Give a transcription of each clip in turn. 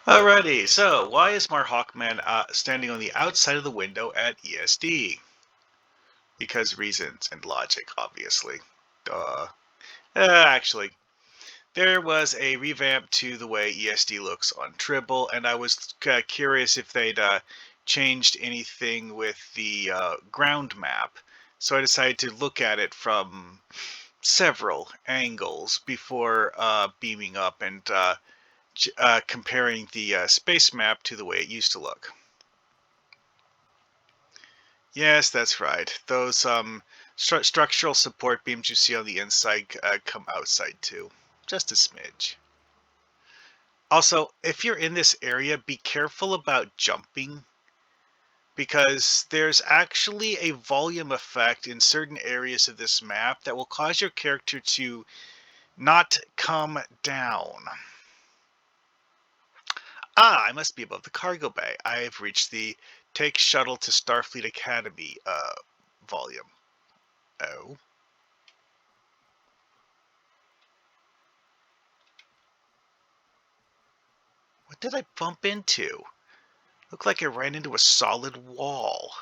Alrighty, so why is Mar Hawkman standing on the outside of the window at ESD? Because reasons and logic, obviously. Duh. Actually, there was a revamp to the way ESD looks on Tribble, and I was curious if they'd changed anything with the ground map. So I decided to look at it from several angles before beaming up and comparing the space map to the way it used to look. Yes, that's right. Those structural support beams you see on the inside come outside too. Just a smidge. Also, if you're in this area, be careful about jumping because there's actually a volume effect in certain areas of this map that will cause your character to not come down. Ah, I must be above the cargo bay. I have reached the Take Shuttle to Starfleet Academy volume. Oh. What did I bump into? Looked like I ran into a solid wall.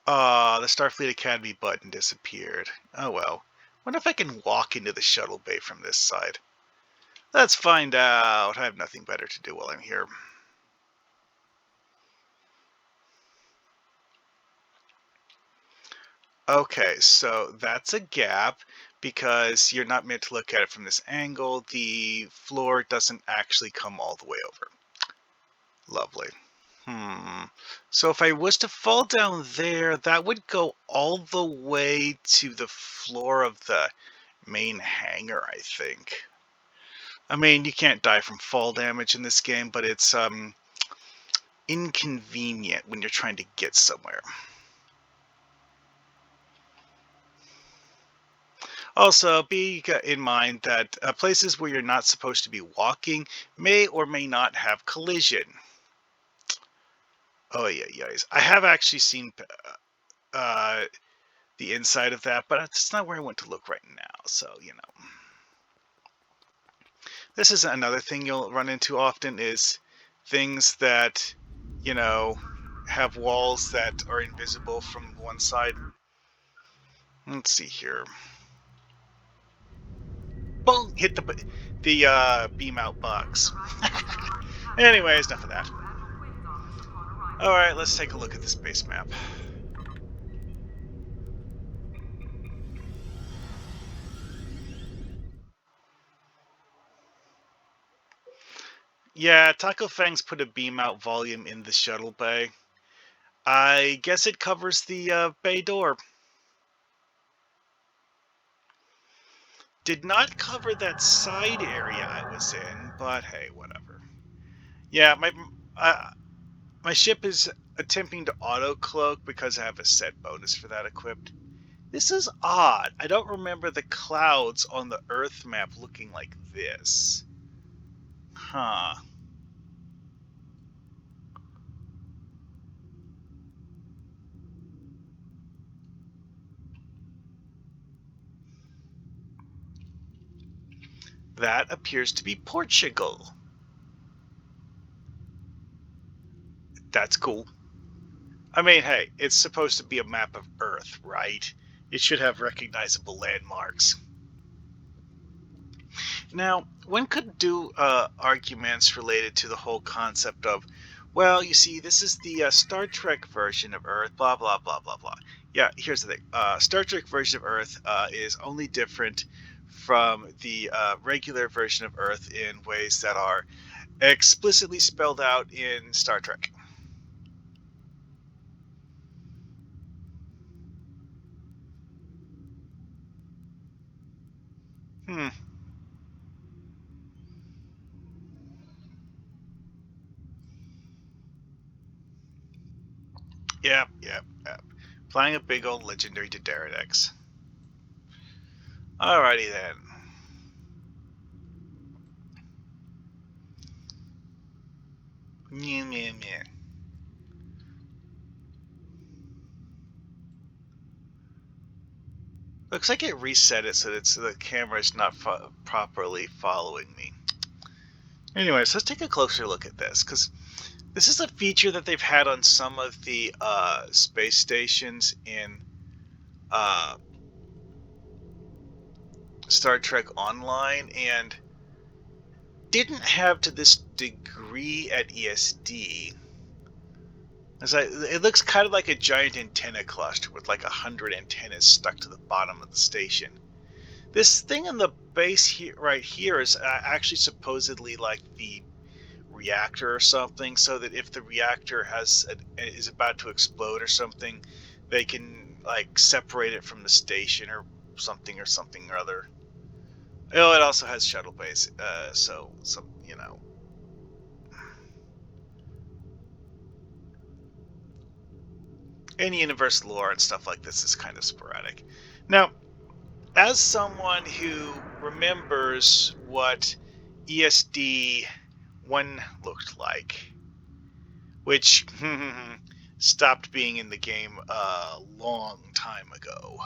The Starfleet Academy button disappeared. Oh well. Wonder if I can walk into the shuttle bay from this side. Let's find out. I have nothing better to do while I'm here. Okay, so that's a gap because you're not meant to look at it from this angle. The floor doesn't actually come all the way over. Lovely. So if I was to fall down there, that would go all the way to the floor of the main hangar, I think. I mean, you can't die from fall damage in this game, but it's inconvenient when you're trying to get somewhere. Also, be in mind that places where you're not supposed to be walking may or may not have collision. Oh, yeah. I have actually seen uh, the inside of that, but that's not where I want to look right now, so, you know. This is another thing you'll run into often is things that, you know, have walls that are invisible from one side. Let's see here. Boom! Hit the beam out box. Anyways, enough of that. Alright, let's take a look at the space map. Yeah, Taco Fang's put a beam out volume in the shuttle bay. I guess it covers the bay door. Did not cover that side area I was in, but hey, whatever. Yeah, my ship is attempting to auto cloak because I have a set bonus for that equipped. This is odd. I don't remember the clouds on the Earth map looking like this. Huh. That appears to be Portugal. That's cool. I mean, hey, it's supposed to be a map of Earth, right? It should have recognizable landmarks. Now, one could do arguments related to the whole concept of, well, you see, this is the Star Trek version of Earth, blah, blah, blah, blah, blah. Yeah, here's the thing. Star Trek version of Earth is only different from the regular version of Earth in ways that are explicitly spelled out in Star Trek. Hmm. Yep. Flying a big old legendary to Daradex. Alrighty then. Meh. Looks like it reset it so that the camera is not properly following me. Anyways, let's take a closer look at this, because this is a feature that they've had on some of the space stations in uh, Star Trek Online, and didn't have to this degree at ESD. It looks kind of like a giant antenna cluster with like 100 antennas stuck to the bottom of the station. This thing in the base here, right here, is actually supposedly like the reactor or something, so that if the reactor is about to explode or something, they can like separate it from the station or something or other. Oh, it also has shuttle base, so some in universe lore and stuff like this is kind of sporadic. Now, as someone who remembers what ESD 1 looked like, which stopped being in the game a long time ago.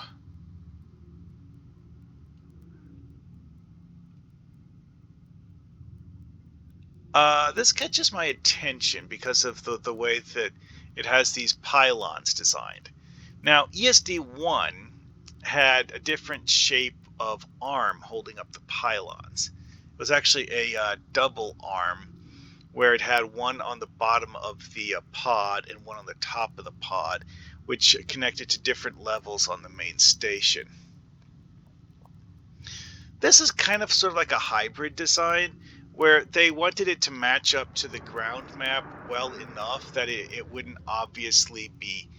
This catches my attention because of the way that it has these pylons designed. Now, ESD1 had a different shape of arm holding up the pylons. It was actually a double arm where it had one on the bottom of the pod and one on the top of the pod, which connected to different levels on the main station. This is kind of sort of like a hybrid design where they wanted it to match up to the ground map well enough that it wouldn't obviously be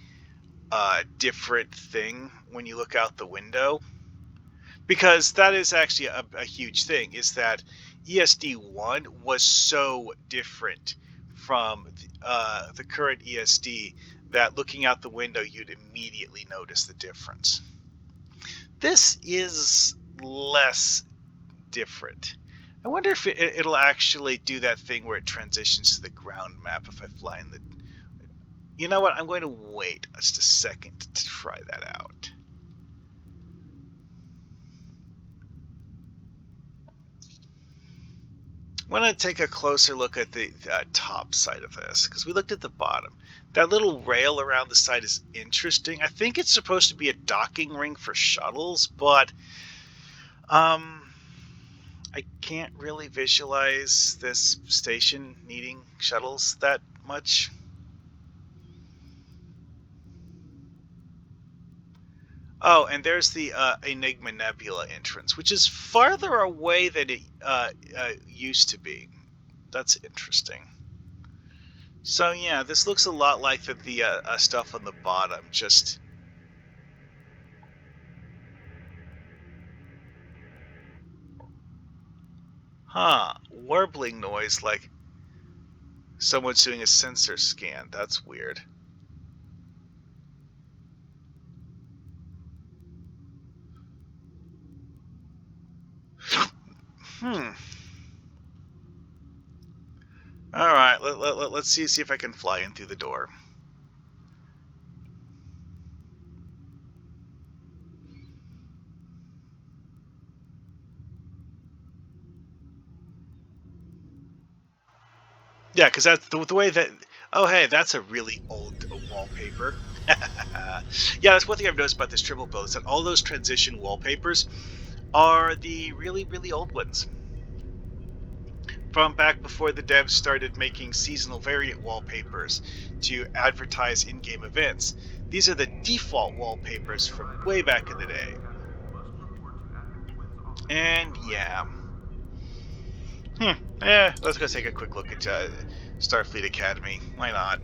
a different thing when you look out the window. Because that is actually a huge thing, is that ESD1 was so different from the current ESD that looking out the window, you'd immediately notice the difference. This is less different. I wonder if it'll actually do that thing where it transitions to the ground map if I fly in the... You know what? I'm going to wait just a second to try that out. I want to take a closer look at the top side of this, because we looked at the bottom. That little rail around the side is interesting. I think it's supposed to be a docking ring for shuttles, but I can't really visualize this station needing shuttles that much. Oh, and there's the Enigma Nebula entrance, which is farther away than it used to be. That's interesting. So yeah, this looks a lot like the stuff on the bottom, just... Warbling noise like someone's doing a sensor scan. That's weird. Hmm. All right, let's see if I can fly in through the door. Yeah, because that's the way that... Oh, hey, that's a really old wallpaper. Yeah, that's one thing I've noticed about this triple build, is that all those transition wallpapers are the really, really old ones. From back before the devs started making seasonal variant wallpapers to advertise in-game events. These are the default wallpapers from way back in the day. And yeah. Let's go take a quick look at Starfleet Academy. Why not?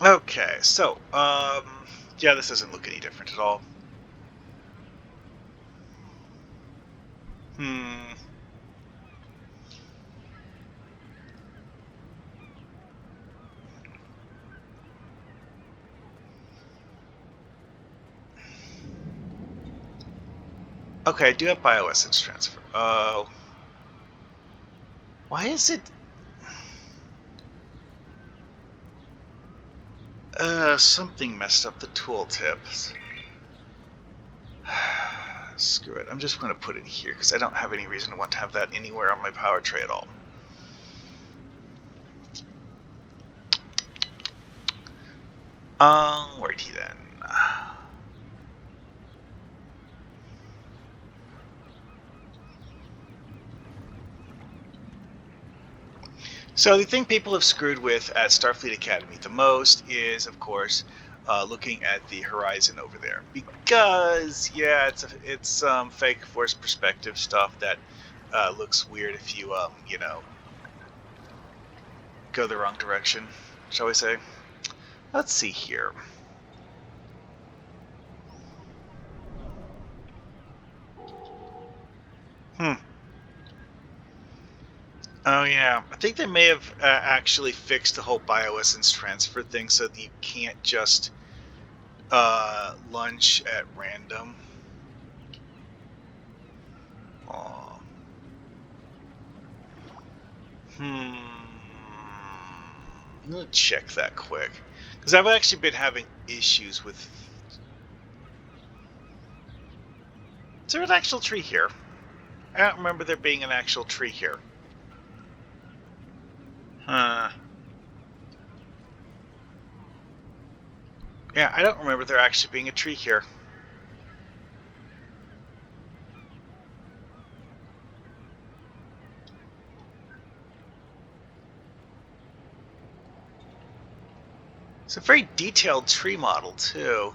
Okay, so, yeah, this doesn't look any different at all. Hmm. Okay, I do have bioessence transfer. Why is it? Something messed up the tooltips. Screw it. I'm just going to put it here because I don't have any reason to want to have that anywhere on my power tray at all. Righty then. So the thing people have screwed with at Starfleet Academy the most is, of course, looking at the horizon over there, because yeah, it's fake force perspective stuff that looks weird if you you know, go the wrong direction, shall we say? Let's see here. Hmm. Oh yeah, I think they may have actually fixed the whole bioessence transfer thing so that you can't just lunge at random. Aw. I'm gonna check that quick because I've actually been having issues with. Is there an actual tree here? I don't remember there being an actual tree here. Huh. Yeah, I don't remember there actually being a tree here. It's a very detailed tree model too.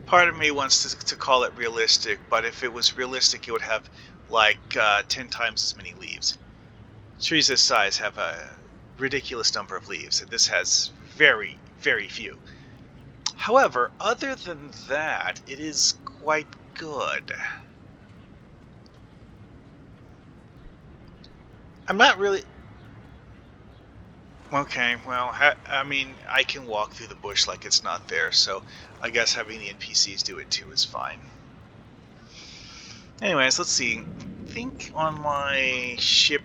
Part of me wants to call it realistic, but if it was realistic, it would have like 10 times as many leaves. Trees this size have a ridiculous number of leaves, and this has very, very few. However, other than that, it is quite good. I'm not really. Okay, well, I mean, I can walk through the bush like it's not there, so I guess having the NPCs do it too is fine. Anyways, let's see. I think on my ship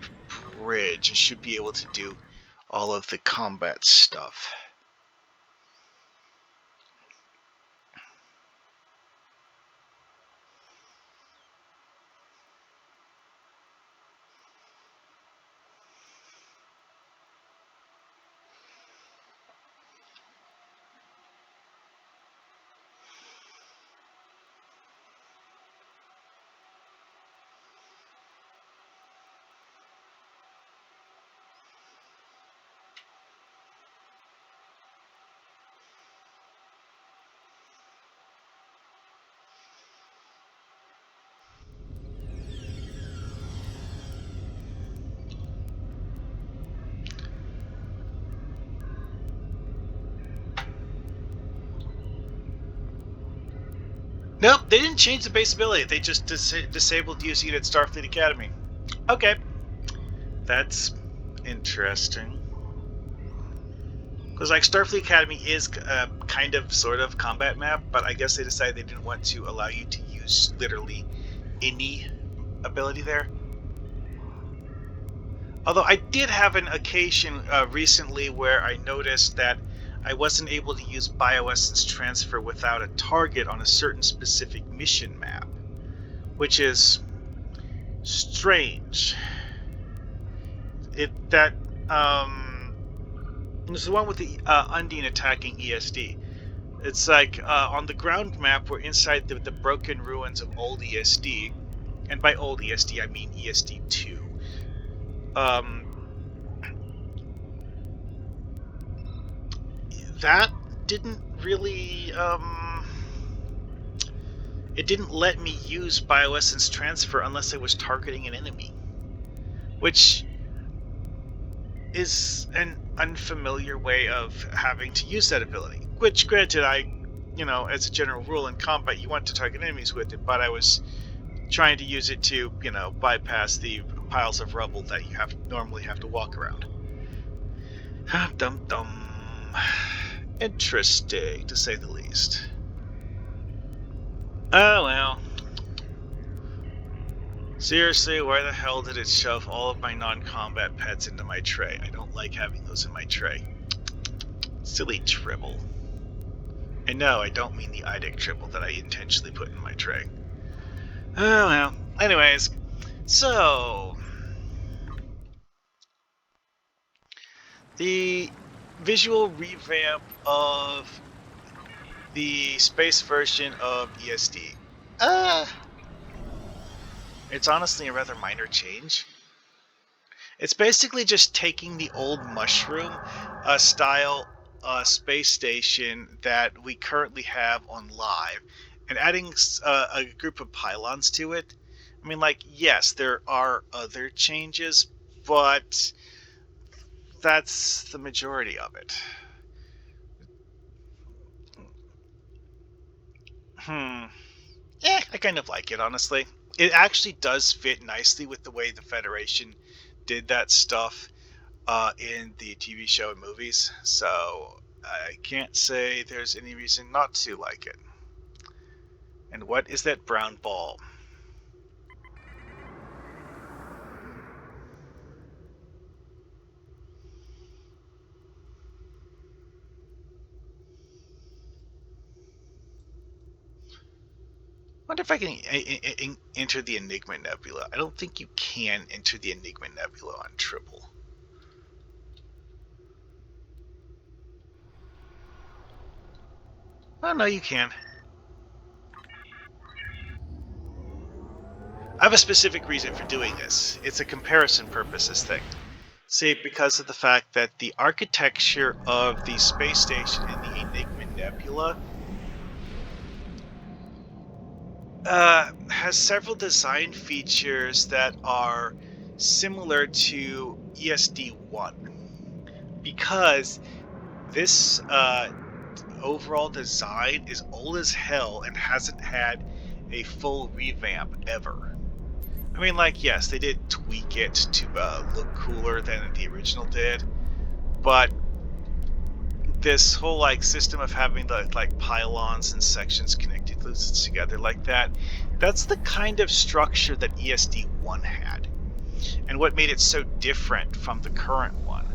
bridge, I should be able to do all of the combat stuff. Nope, they didn't change the base ability. They just disabled using it at Starfleet Academy. Okay, that's interesting. Because like Starfleet Academy is kind of sort of combat map, but I guess they decided they didn't want to allow you to use literally any ability there. Although I did have an occasion recently where I noticed that I wasn't able to use bioessence transfer without a target on a certain specific mission map, which is strange. It's the one with the Undine attacking ESD. It's like on the ground map, we're inside the broken ruins of old ESD, and by old ESD I mean ESD 2. That didn't really it didn't let me use bioessence transfer unless I was targeting an enemy, which is an unfamiliar way of having to use that ability. Which, granted, as a general rule in combat, you want to target enemies with it, but I was trying to use it to, bypass the piles of rubble that you normally have to walk around. Dum dum. Interesting, to say the least. Oh well. Seriously, why the hell did it shove all of my non-combat pets into my tray? I don't like having those in my tray. Silly Tribble. And no, I don't mean the IDIC Tribble that I intentionally put in my tray. Oh well. Anyways, so the visual revamp of the space version of ESD. It's honestly a rather minor change. It's basically just taking the old mushroom style space station that we currently have on live and adding a group of pylons to it. I mean, like, yes, there are other changes, but that's the majority of it. I kind of like it, honestly. It actually does fit nicely with the way the Federation did that stuff in the TV show and movies, so I can't say there's any reason not to like it. And what is that brown ball? I wonder if I can enter the Enigma Nebula. I don't think you can enter the Enigma Nebula on Tribble. Oh, no, you can. I have a specific reason for doing this. It's a comparison purposes thing. See, because of the fact that the architecture of the space station in the Enigma Nebula has several design features that are similar to ESD1. Because this overall design is old as hell and hasn't had a full revamp ever. I mean, like, yes, they did tweak it to look cooler than the original did, but this whole system of having the pylons and sections connected together like that's the kind of structure that ESD1 had, and what made it so different from the current one.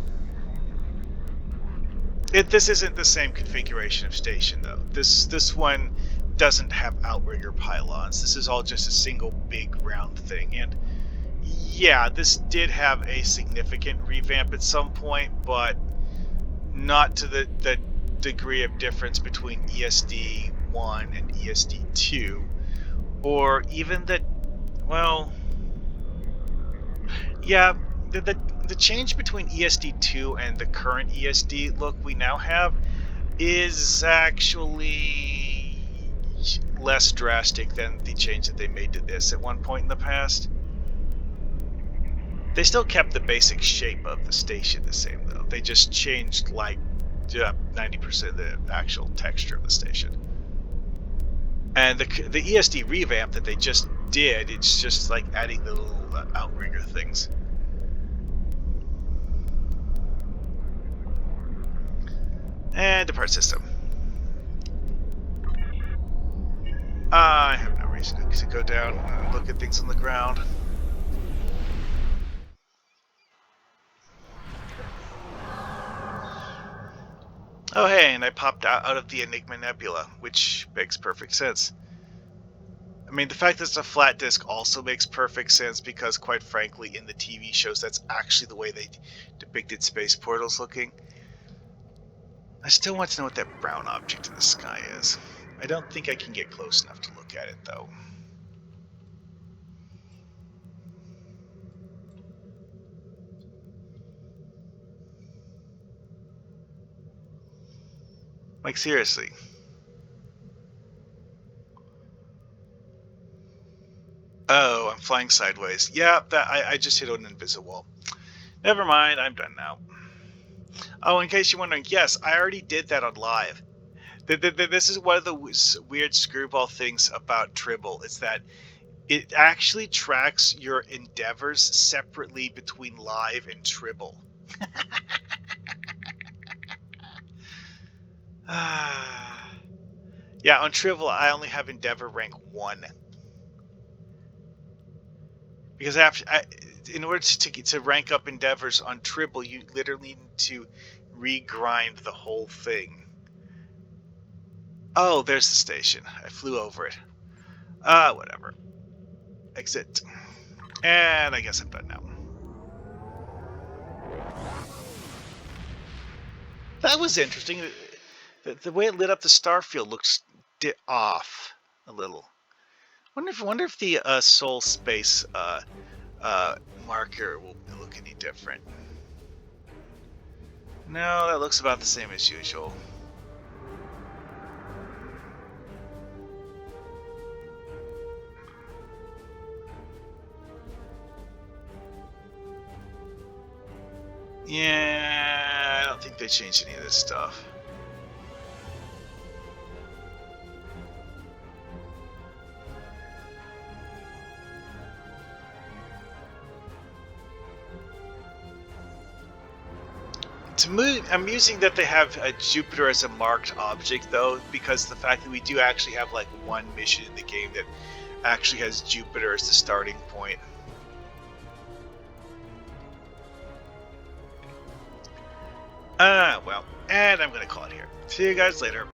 This isn't the same configuration of station though. This one doesn't have outrigger pylons. This is all just a single big round thing, and yeah, this did have a significant revamp at some point, but not to the degree of difference between ESD 1 and ESD 2, or even well, yeah, the change between ESD 2 and the current ESD look we now have is actually less drastic than the change that they made to this at one point in the past. They still kept the basic shape of the station the same, though. They just changed 90% of the actual texture of the station. And the ESD revamp that they just did, it's just like adding the little outrigger things. And depart system. I have no reason to go down and look at things on the ground. Oh hey, and I popped out of the Enigma Nebula, which makes perfect sense. I mean, the fact that it's a flat disk also makes perfect sense because, quite frankly, in the TV shows, that's actually the way they depicted space portals looking. I still want to know what that brown object in the sky is. I don't think I can get close enough to look at it, though. Like, seriously. Oh, I'm flying sideways. Yeah, I just hit an invisible wall. Never mind, I'm done now. Oh, in case you're wondering, yes, I already did that on live. This is one of the weird screwball things about Tribble. It's that it actually tracks your endeavors separately between live and Tribble. Yeah, on Tribble, I only have Endeavor rank 1. Because in order to rank up Endeavors on Tribble, you literally need to regrind the whole thing. Oh, there's the station. I flew over it. Whatever. Exit. And I guess I'm done now. That was interesting. The way it lit up the starfield looks off a little. Wonder if the Soul Space marker will look any different. No, that looks about the same as usual. Yeah, I don't think they changed any of this stuff. Amusing that they have Jupiter as a marked object, though, because the fact that we do actually have like one mission in the game that actually has Jupiter as the starting point. Well, and I'm going to call it here. See you guys later.